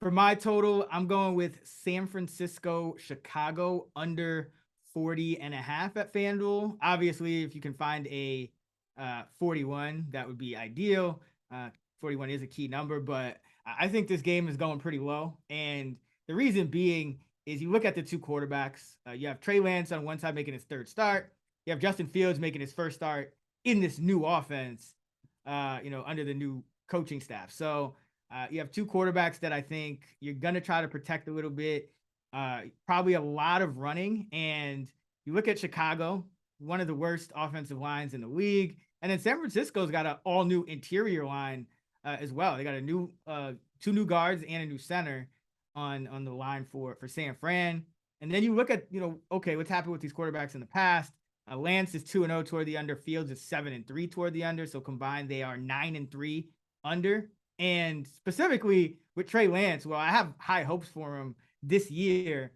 For my total, I'm going with San Francisco, Chicago under 40.5 at FanDuel. Obviously, if you can find a 41, that would be ideal. 41 is a key number, but I think this game is going pretty low. And the reason being is you look at the two quarterbacks. You have Trey Lance on one side making his third start. You have Justin Fields making his first start in this new offense, under the new coaching staff. So you have two quarterbacks that I think you're going to try to protect a little bit. Probably a lot of running. And you look at Chicago, one of the worst offensive lines in the league. And then San Francisco's got an all new interior line as well. They got a new two new guards and a new center on the line for San Fran. And then you look at, okay, what's happened with these quarterbacks in the past. Lance is 2-0 toward the under. Fields is 7-3 toward the under. So combined, they are 9-3 under. And specifically with Trey Lance, well, I have high hopes for him this year.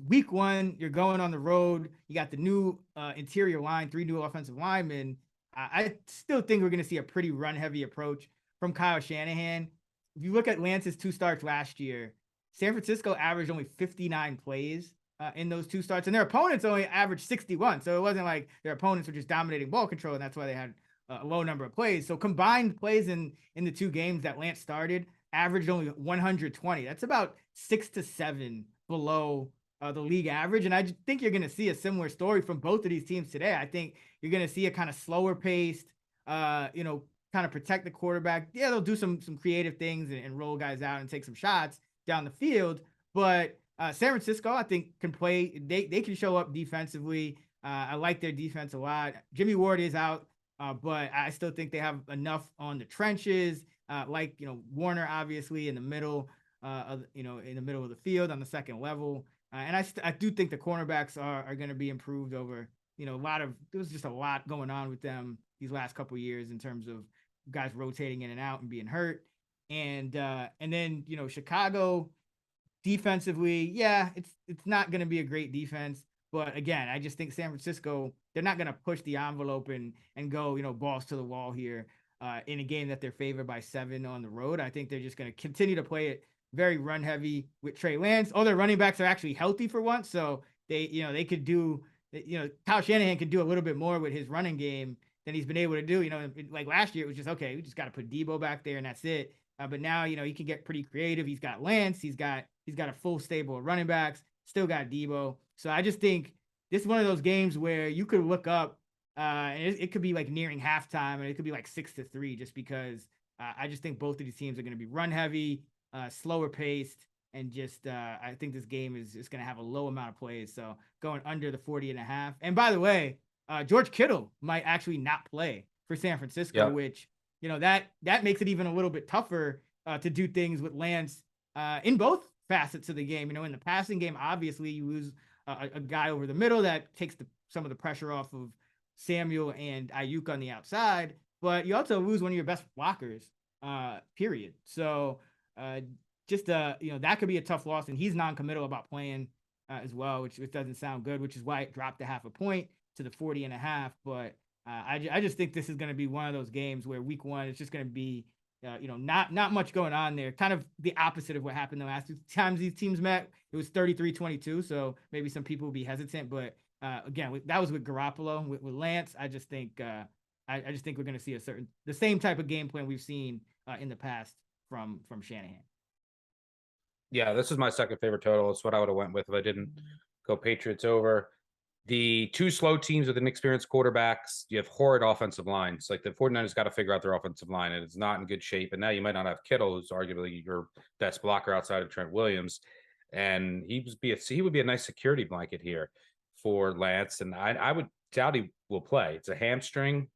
Week one, you're going on the road. You got the new interior line, 3 new offensive linemen. I still think we're going to see a pretty run-heavy approach from Kyle Shanahan. If you look at Lance's 2 starts last year, San Francisco averaged only 59 plays in those 2 starts, and their opponents only averaged 61. So it wasn't like their opponents were just dominating ball control, and that's why they had a low number of plays. So combined plays in the 2 games that Lance started averaged only 120. That's about 6 to 7 below the league average. And I think you're going to see a similar story from both of these teams today. I think you're going to see a kind of slower paced, kind of protect the quarterback. Yeah, they'll do some creative things and roll guys out and take some shots down the field. But San Francisco, I think, can play. They can show up defensively. I like their defense a lot. Jimmy Ward is out, but I still think they have enough on the trenches. Warner, obviously, in the middle, in the middle of the field on the second level. And I do think the cornerbacks are going to be improved over, there was just a lot going on with them these last couple of years in terms of guys rotating in and out and being hurt. And then, Chicago defensively, yeah, it's not going to be a great defense. But again, I just think San Francisco, they're not going to push the envelope and go, balls to the wall here in a game that they're favored by 7 on the road. I think they're just going to continue to play it very run heavy with Trey Lance. All their running backs are actually healthy for once. So they could do, Kyle Shanahan could do a little bit more with his running game than he's been able to do. Like last year, it was just, okay, we just got to put Debo back there and that's it. But now, he can get pretty creative. He's got Lance. He's got a full stable of running backs, still got Debo. So I just think this is one of those games where you could look up and it could be like nearing halftime and it could be like 6-3 just because I just think both of these teams are going to be run heavy, slower paced, and just I think this game is going to have a low amount of plays. So going under the 40.5. And by the way, George Kittle might actually not play for San Francisco, which, that makes it even a little bit tougher to do things with Lance in both facets of the game. In the passing game, obviously you lose a guy over the middle that takes some of the pressure off of Samuel and Ayuk on the outside, but you also lose one of your best blockers, period. So that could be a tough loss, and he's non-committal about playing as well, which doesn't sound good, which is why it dropped a half a point to the 40.5. But I just think this is going to be one of those games where week one, it's just going to be, not much going on there. Kind of the opposite of what happened the last 2 times these teams met. It was 33-22. So maybe some people will be hesitant, but again, that was with Garoppolo. With Lance, I just think we're going to see the same type of game plan we've seen in the past from Shanahan. Yeah, this is my second favorite total. It's what I would have went with if I didn't go Patriots over. The 2 slow teams with inexperienced quarterbacks, you have horrid offensive lines. Like the 49ers got to figure out their offensive line, and it's not in good shape. And now you might not have Kittle, who's arguably your best blocker outside of Trent Williams. And he would be a nice security blanket here for Lance. And I would doubt he will play. It's a hamstring,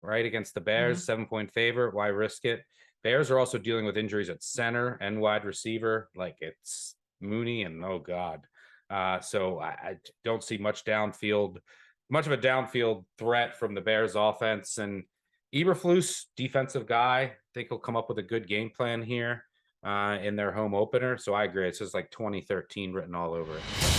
right, against the Bears, 7-point favorite. Why risk it? Bears are also dealing with injuries at center and wide receiver. Like it's Mooney and oh God. So I don't see much of a downfield threat from the Bears offense. And Eberflus, defensive guy, I think he'll come up with a good game plan here in their home opener. So I agree. It's just like 2013 written all over it.